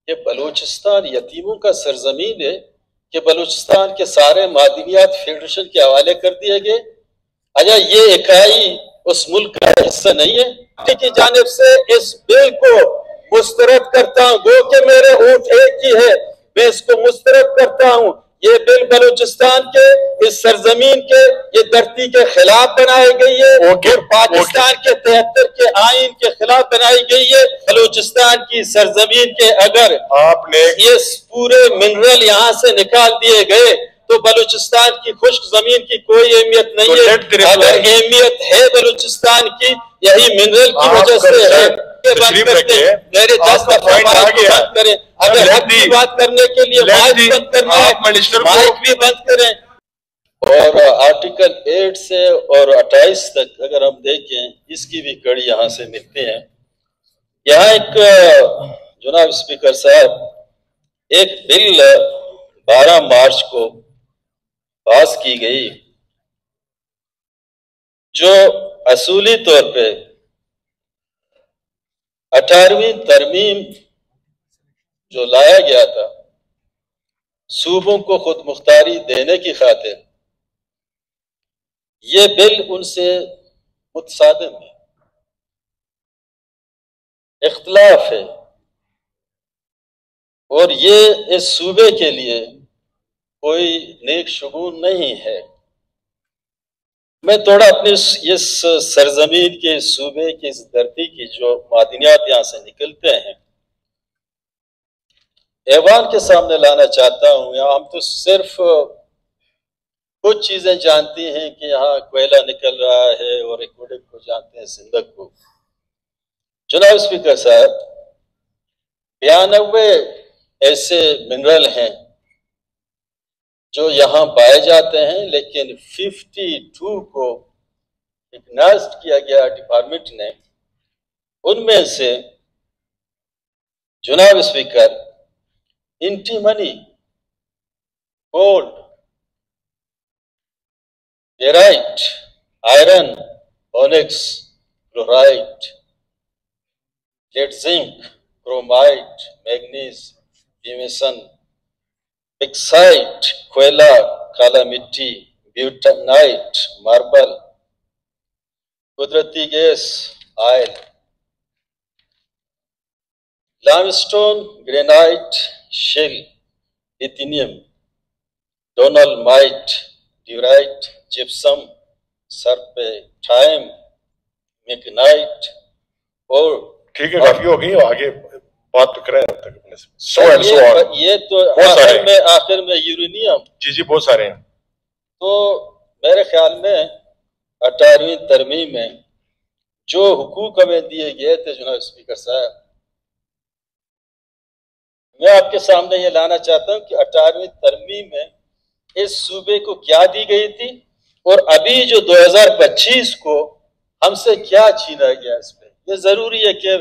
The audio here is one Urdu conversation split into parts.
کہ بلوچستان یتیموں کا سرزمین ہے کہ بلوچستان کے سارے معدنیات فیڈریشن کے حوالے کر دیے گئے؟ اچھا یہ اکائی اس ملک کا حصہ نہیں ہے؟ کی جانب سے اس بل کو مسترد کرتا ہوں، گو کہ میرے اونٹ ایک ہی ہے، میں اس کو مسترد کرتا ہوں۔ یہ بل بلوچستان کے اس سرزمین کے یہ دھرتی کے خلاف بنائی گئی ہے اور پاکستان کے 73 کے آئین کے خلاف بنائی گئی ہے۔ بلوچستان کی سرزمین کے اگر آپ نے یہ پورے منرل یہاں سے نکال دیے گئے تو بلوچستان کی خشک زمین کی کوئی اہمیت نہیں ہے۔ اگر اہمیت ہے بلوچستان کی یہی منرل کی وجہ سے ہے۔ تشریف رکھیں، میرے 10 دفعہ بات کریں، اگر حق کی بات کرنے کے لیے مائک بند کرنا ہے مائک بھی بند کریں۔ اور آرٹیکل 8 سے اور 28 تک اگر ہم دیکھیں اس کی بھی کڑی یہاں سے ملتی ہیں۔ یہاں ایک جناب اسپیکر صاحب ایک بل 12 مارچ کو پاس کی گئی جو اصولی طور پہ 18ویں ترمیم جو لایا گیا تھا صوبوں کو خود مختاری دینے کی خاطر، یہ بل ان سے متصادم ہے، اختلاف ہے، اور یہ اس صوبے کے لیے کوئی نیک شگون نہیں ہے۔ میں تھوڑا اپنی اس سرزمین کے صوبے کی اس دھرتی کی جو معدنیات یہاں سے نکلتے ہیں ایوان کے سامنے لانا چاہتا ہوں۔ یہاں ہم تو صرف کچھ چیزیں جانتی ہیں کہ یہاں کوئلہ نکل رہا ہے اور ایکوڈک کو جانتے ہیں، سندک کو۔ جناب اسپیکر صاحب 92 ایسے منرل ہیں جو یہاں پائے جاتے ہیں، لیکن 52 کو اگنازڈ کیا گیا ڈپارٹمنٹ نے۔ ان میں سے جناب اسپیکر انٹی منی، gold, بیرائٹ، iron, اونکس، chlorite, lead zinc, chromite, manganese, بیمیسن، بکسائٹ، کوئلہ، کالا مٹی، بیوٹنائٹ، ماربل، قدرتی گیس، آئل، لائم سٹون، گرینائٹ، شیل، ایتھینیم، ڈونلمائٹ، ڈیورائٹ، جپسم، سرپیٹائم، میگنائٹ اور ٹھیک ہے، کافی ہو گئی، آگے بات تو کریں اب تک اپنے سے۔ یہ تو آخر میں یورینیم، جی بہت سارے ہیں۔ تو میرے خیال میں 18ویں ترمیم میں جو حقوق ہمیں دیے گئے تھے جناب اسپیکر صاحب، میں آپ کے سامنے یہ لانا چاہتا ہوں کہ 18ویں ترمیم میں اس صوبے کو کیا دی گئی تھی اور ابھی جو 2025 کو ہم سے کیا چھینا گیا اس پہ۔ یہ ضروری ہے کہ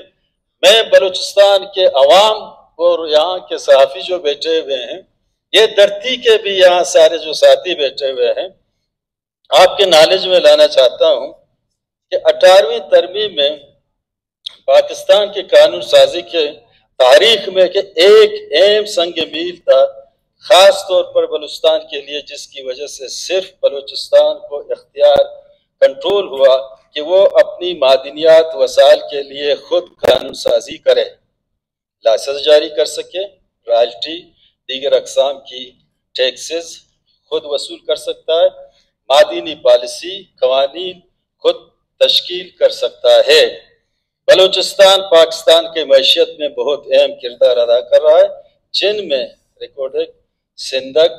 میں بلوچستان کے عوام اور یہاں کے صحافی جو بیٹھے ہوئے ہیں، یہ دھرتی کے بھی یہاں سارے جو ساتھی بیٹھے ہوئے ہیں، آپ کے نالج میں لانا چاہتا ہوں کہ 18ویں ترمیم میں پاکستان کے قانون سازی کے تاریخ میں کہ ایک اہم سنگ میل تھا، خاص طور پر بلوچستان کے لیے، جس کی وجہ سے صرف بلوچستان کو اختیار کنٹرول ہوا کہ وہ اپنی معدنیات وسائل کے لیے خود قانون سازی کرے، لائسنس جاری کر سکے، رائلٹی، دیگر اقسام کی ٹیکسز خود وصول کر سکتا ہے، معدنی پالیسی قوانین خود تشکیل کر سکتا ہے۔ بلوچستان پاکستان کے معیشت میں بہت اہم کردار ادا کر رہا ہے، جن میں Reko Diq, Saindak,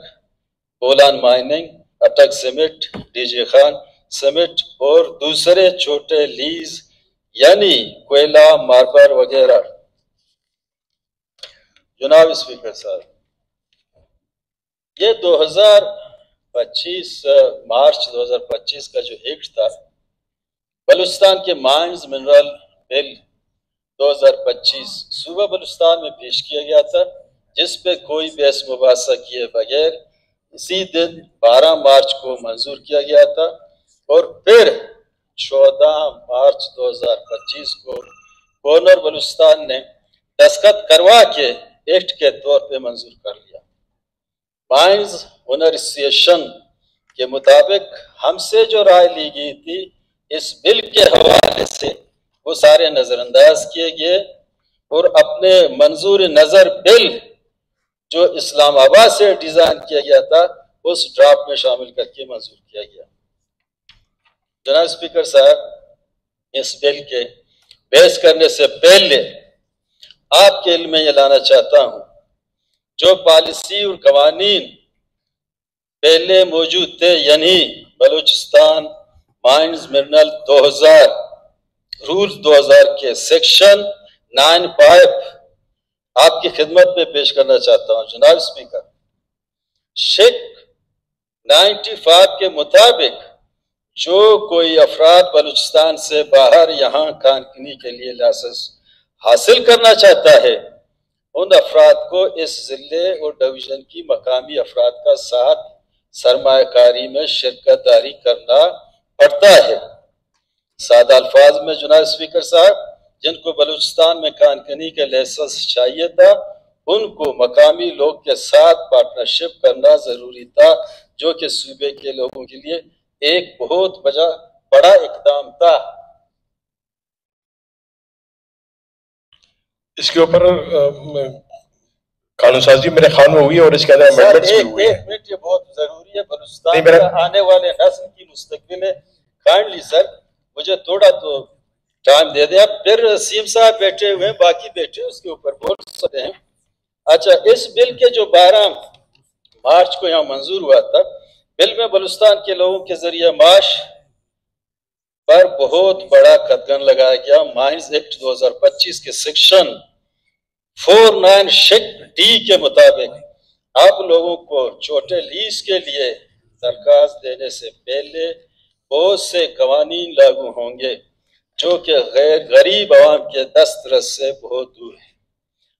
Bolan mining, Attock cement, D G Khan cement اور دوسرے چھوٹے لیز یعنی کوئلہ، ماربل وغیرہ۔ جناب اسپیکر صاحب یہ 2025 مارچ 2025 کا جو ایکٹ تھا بلوچستان کے مائنز منرل بل 2025 صوبہ بلوچستان میں پیش کیا گیا تھا، جس پہ کوئی بحث مباحثہ کیے بغیر اسی دن 12 مارچ کو منظور کیا گیا تھا، اور پھر 14 مارچ 2025 کو گورنر بلوچستان نے دستخط کروا کے ایکٹ کے طور پہ منظور کر لیا۔ مائنز ہنر ایسوسی کے مطابق ہم سے جو رائے لی گئی تھی اس بل کے حوالے سے وہ سارے نظر انداز کیے گئے، اور اپنے منظور نظر بل جو اسلام آباد سے ڈیزائن کیا گیا تھا اس ڈرافٹ میں شامل کر کے منظور کیا گیا۔ جناب اسپیکر صاحب، اس بل کے بحث کرنے سے پہلے آپ کے علم میں یہ لانا چاہتا ہوں، جو پالیسی اور قوانین پہلے موجود تھے، یعنی بلوچستان مائنز منرل 2000 رول 2000 کے سیکشن 9(5) آپ کی خدمت میں پیش کرنا چاہتا ہوں۔ جناب اسپیکر، شیک 95 کے مطابق جو کوئی افراد بلوچستان سے باہر یہاں کانکنی کے لیے لائسنس حاصل کرنا چاہتا ہے، ان افراد کو اس ضلع اور ڈویژن کی مقامی افراد کا ساتھ سرمایہ کاری میں شرکت داری کرنا پڑتا ہے۔ سادہ الفاظ میں جناب اسپیکر صاحب، جن کو بلوچستان میں کانکنی کے لائسنس چاہیے تھا ان کو مقامی لوگ کے ساتھ پارٹنرشپ کرنا ضروری تھا، جو کہ صوبے کے لوگوں کے لیے ایک بہت بڑا اقدام تھا۔ اس کے اوپر قانون سازی میرے خیال میں ہوئی ہے اور اس کے اندر امینڈمنٹس بھی ہوئی ہیں۔ ایک منٹ، یہ بہت ضروری ہے بلوچستان کا آنے والے نسل کی مستقبل ہے۔ کائنڈلی سر مجھے تھوڑا تو ٹائم دے دیں، پھر سیم صاحب بیٹھے ہوئے ہیں، باقی بیٹھے اس کے اوپر بول سکتے ہیں۔ اچھا، اس بل کے جو 12 مارچ کو یہاں منظور ہوا تھا، بل میں بلوچستان کے لوگوں کے ذریعہ معاش پر بہت بڑا قدغن لگایا گیا۔ مائنز ایکٹ 2025 کے سیکشن 49 شیک ڈی کے مطابق آپ لوگوں کو چھوٹے لیز کے لیے درخواست دینے سے پہلے بہت سے قوانین لاگو ہوں گے جو کہ غریب عوام کے دسترس سے بہت دور ہیں۔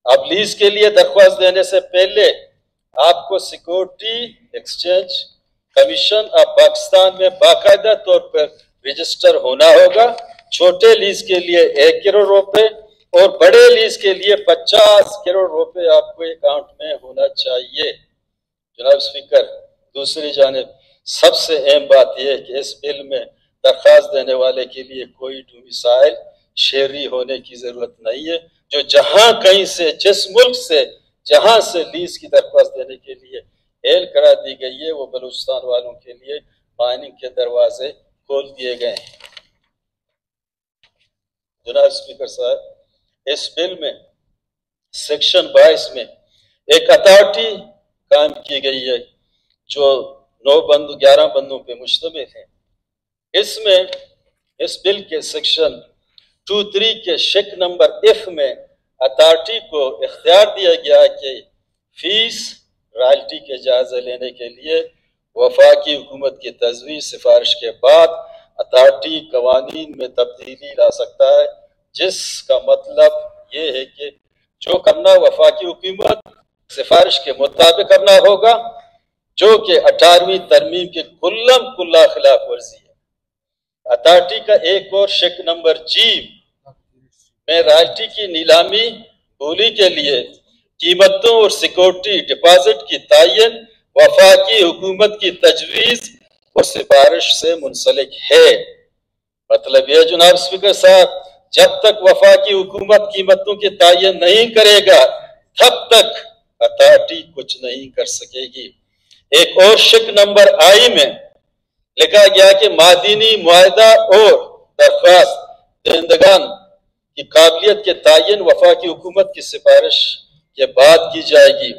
اب لیز کے لیے درخواست دینے سے پہلے آپ کو security exchange commission of Pakistan میں باقاعدہ طور پر رجسٹر ہونا ہوگا۔ چھوٹے لیز کے لیے 1 کروڑ روپے اور بڑے لیز کے لیے 50 کروڑ روپے آپ کو اکاؤنٹ میں ہونا چاہیے۔ جناب اسپیکر، دوسری جانب سب سے اہم بات یہ ہے کہ اس بل میں درخواست دینے والے کے لیے کوئی ڈومیسائل شہری ہونے کی ضرورت نہیں ہے۔ جو جہاں کہیں سے، جس ملک سے جہاں سے لیز کی درخواست دینے کے لیے اہل قرار دی گئی ہے، وہ بلوچستان والوں کے لیے مائننگ کے دروازے کھول دیے گئے ہیں۔ جناب اسپیکر صاحب، اس بل میں سیکشن 22 میں ایک اتھارٹی قائم کی گئی ہے جو 11 بندوں پہ مشتمل ہے۔ اس میں اس بل کے سیکشن 23 کے شیک نمبر F میں اتھارٹی کو اختیار دیا گیا کہ فیس رائلٹی کے جائزہ لینے کے لیے وفاقی حکومت کی تجویز سفارش کے بعد اتھارٹی قوانین میں تبدیلی لا سکتا ہے، جس کا مطلب یہ ہے کہ جو کرنا وفاقی حکومت سفارش کے مطابق کرنا ہوگا، جو کہ 18ویں ترمیم کے کلا خلاف ورزی ہے۔ اتھارٹی کا ایک اور شیک نمبر G میں رائلٹی کی نیلامی بولی کے لیے قیمتوں اور سیکورٹی ڈپازٹ کی تعین وفاقی حکومت کی تجویز اور سفارش سے منسلک ہے۔ مطلب یہ جناب اسپیکر صاحب، جب تک وفاقی حکومت قیمتوں کی تعین نہیں کرے گا تب تک اتھارٹی کچھ نہیں کر سکے گی۔ ایک اور شیک نمبر I میں لکھا گیا کہ معدنی معاہدہ اور درخواست دہندگان کی قابلیت کے تعین وفاقی حکومت کی سفارش کے بعد کی جائے گی۔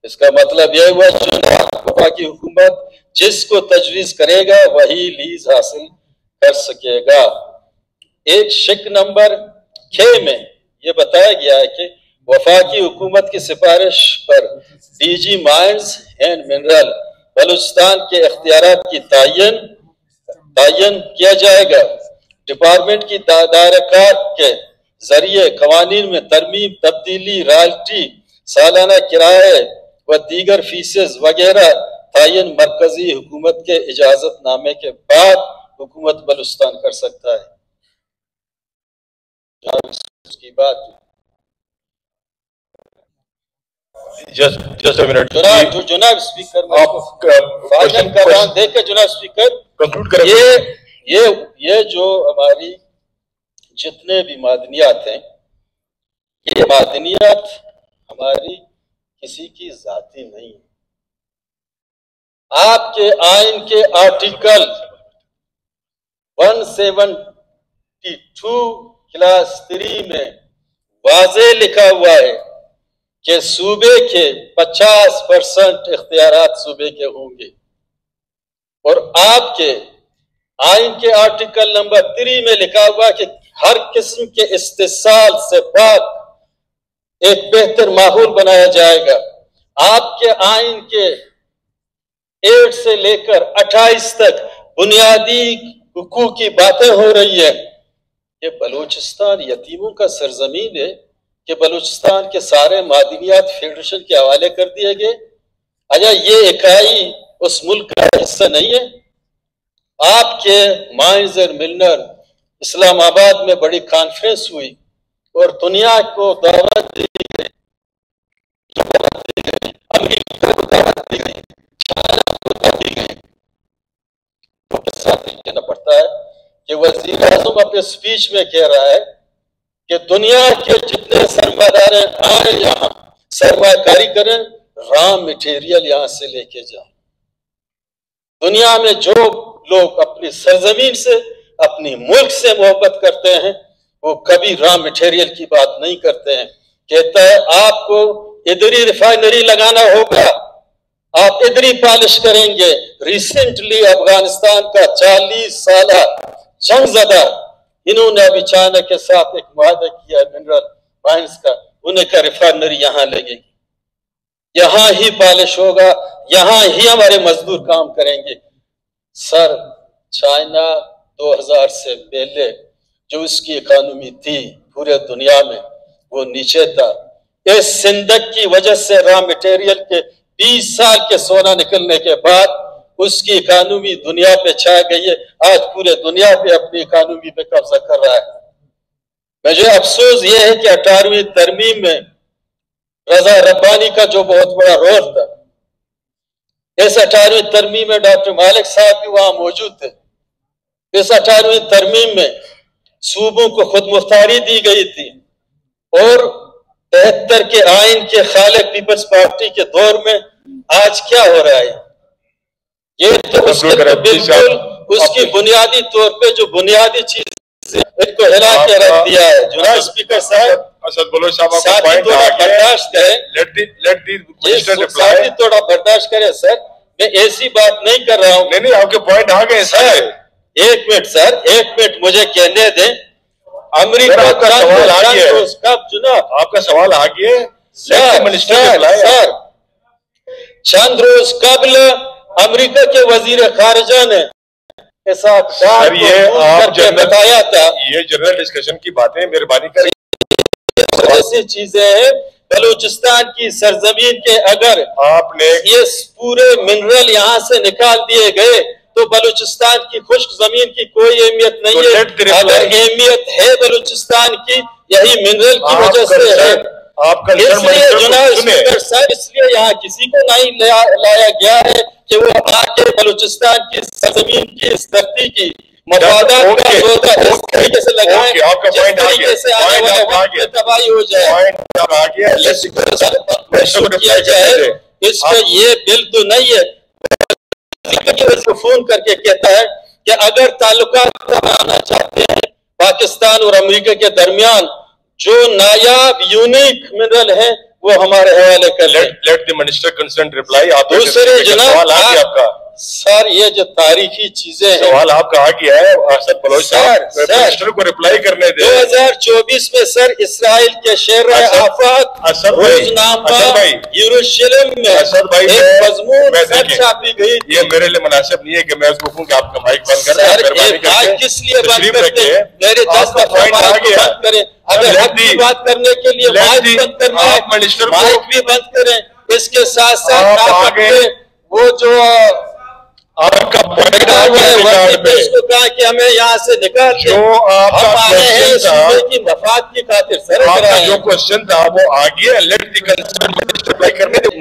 اس کا مطلب یہ ہوا کہ وفاقی حکومت جس کو تجویز کرے گا وہی لیز حاصل کر سکے گا۔ ایک شیک نمبر K میں یہ بتایا گیا ہے کہ وفاقی حکومت کی سفارش پر DG mines and mineral Balochistan کے اختیارات کی تعین کیا جائے گا۔ ڈپارٹمنٹ کی دائرہ کار کے ذریعے قوانین میں ترمیم، تبدیلی، رائلٹی، سالانہ کرائے و دیگر فیسز وغیرہ تعین مرکزی حکومت کے اجازت نامے کے بعد حکومت بلوچستان کر سکتا ہے۔ اس کی بات just a minute. جناب اسپیکر میں فائنل کر رہا ہوں، دیکھیں جناب اسپیکر، کنکلوڈ کریں. یہ جو ہماری جتنے بھی معدنیات ہیں، یہ معدنیات ہماری کسی کی ذاتی نہیں ہے. آپ کے آئین کے آرٹیکل 172 کلاس 3 میں واضح لکھا ہوا ہے کہ صوبے کے 50% اختیارات صوبے کے ہوں گے، اور آپ کے آئین کے آرٹیکل نمبر 3 میں لکھا ہوا کہ ہر قسم کے استحصال سے پاک ایک بہتر ماحول بنایا جائے گا. آپ کے آئین کے 8 سے لے کر 28 تک بنیادی حقوق کی باتیں ہو رہی ہیں. یہ بلوچستان یتیموں کا سرزمین ہے کہ بلوچستان کے سارے معدنیات فیڈریشن کے حوالے کر دیے گئے. اچھا یہ اکائی اس ملک کا حصہ نہیں ہے؟ آپ کے مائنز اور ملنر اسلام آباد میں بڑی کانفرنس ہوئی اور دنیا کو دعوت دی گئی، امریکہ کو دعوت دی گئی، چائنا کو دعوت دی گئی. تو کے ساتھ یہ کہنا پڑتا ہے کہ وزیر اعظم اپنے سپیچ میں کہہ رہا ہے کہ دنیا کے جتنے سرمایہ دار آئیں یہاں سرمایہ کاری کریں، را مٹیریل یہاں سے لے کے جائیں. دنیا میں جو لوگ اپنی سرزمین سے، اپنی ملک سے محبت کرتے ہیں، وہ کبھی را مٹیریل کی بات نہیں کرتے ہیں. کہتا ہے آپ کو ادھری ریفائنری لگانا ہوگا، آپ ادھری پالش کریں گے. ریسنٹلی افغانستان کا 40 سالہ جنگ زدہ، انہوں نے ابھی چائنا کے ساتھ ایک معاہدہ کیا منرل مائنز کا، انہیں کا ریفائنری یہاں لگے گی، یہاں ہی پالش ہوگا، یہاں ہی ہمارے مزدور کام کریں گے. سر چائنا 2000 سے پہلے جو اس کی اکانومی تھی پورے دنیا میں وہ نیچے تھا. اس سندک کی وجہ سے را مٹیریل کے 20 سال کے سونا نکلنے کے بعد اس کی اکانومی دنیا پہ چھا گئی ہے. آج پورے دنیا پہ اپنی اکانومی پہ قبضہ کر رہا ہے. مجھے افسوس یہ ہے کہ 18ویں ترمیم میں رضا ربانی کا جو بہت بڑا رول تھا، اس 18ویں ترمیم میں ڈاکٹر مالک صاحب بھی وہاں موجود تھے. اس 18ویں ترمیم میں صوبوں کو خود مختاری دی گئی تھی، اور 73 کے آئین کے خالق پیپلز پارٹی کے دور میں آج کیا ہو رہا ہے؟ یہ تو اس کے بالکل اس کی بنیادی طور پہ جو بنیادی چیز ان کو ہلا کے رکھ دیا ہے. جناب اسپیکر صاحب اسد بلوچ صاحب آپ کا ساتھی پوائنٹ تھوڑا آ گیا ہے. برداشت کریں، Let the minister reply. ساتھی تھوڑا برداشت کریں. سر میں ایسی بات نہیں کر رہا ہوں. نہیں آپ کے پوائنٹ آ گئے سر. ایک منٹ سر، ایک منٹ مجھے کہنے دیں. امریکہ کا سوال آ گیا ہے. کب جناب آپ کا سوال آ گیا ہے. سر چند روز قبل امریکہ کے وزیر خارجہ نے سر یہ آپ بتایا تھا، یہ جنرل ڈسکشن کی باتیں مہربانی کریں. ایسی چیزیں ہیں بلوچستان کی سرزمین کے اگر آپ نے یہ پورے منرل یہاں سے نکال دیے گئے تو بلوچستان کی خشک زمین کی کوئی اہمیت نہیں ہے. اگر اہمیت ہے بلوچستان کی یہی منرل کی وجہ سے ہے. آپ کا اس لیے جناب اسپیکر صاحب اس لیے یہاں کسی کو نہیں لایا گیا ہے کہ وہ آ کے بلوچستان کی سرزمین کی اس دھرتی کی مفادات کا سودا اس طریقے سے لگائیں جس طریقے سے آنے والے وقت میں تباہی ہو جائے. کیا جائے اس کا یہ بل تو نہیں ہے. فون کر کے کہتا ہے کہ اگر تعلقات بنانا چاہتے ہیں پاکستان اور امریکہ کے درمیان جو نایاب یونیک منرل ہیں وہ ہمارے حوالے کر لیں. Let the minister concern reply. آپ دوسرے جناب آپ کا سر یہ جو تاریخی چیزیں ہیں سوال آپ کا آ گیا ہے اسد بلوچ صاحب منسٹر کو ریپلائی کرنے دیں. 2024 میں سر اسرائیل کے شہر آفاق روزنامہ یروشلم میں ایک مضمون چھاپی گئی. یہ میرے لیے مناسب نہیں ہے کہ میں اس کو کہوں کہ آپ کا مائک بند کریں. سر کس لیے بند کرتے ہیں؟ میرے 10 دفعہ مائک بند کریں. اگر حق کی بات کرنے کے لیے مائک بند کرنا ہے مائک بھی بند کریں. اس کے ساتھ ساتھ آپ اپنے وہ جو آپ کا پوائنٹ آ گیا ہے اس کو کہا کہ ہمیں یہاں سے نکال جو آپ کا کوشچن تھا کی مفاد کی خاطر سر آپ کا جو کوشچن تھا وہ آ گیا. Let the concern minister reply کرنے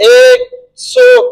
100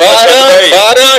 12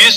20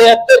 73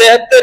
73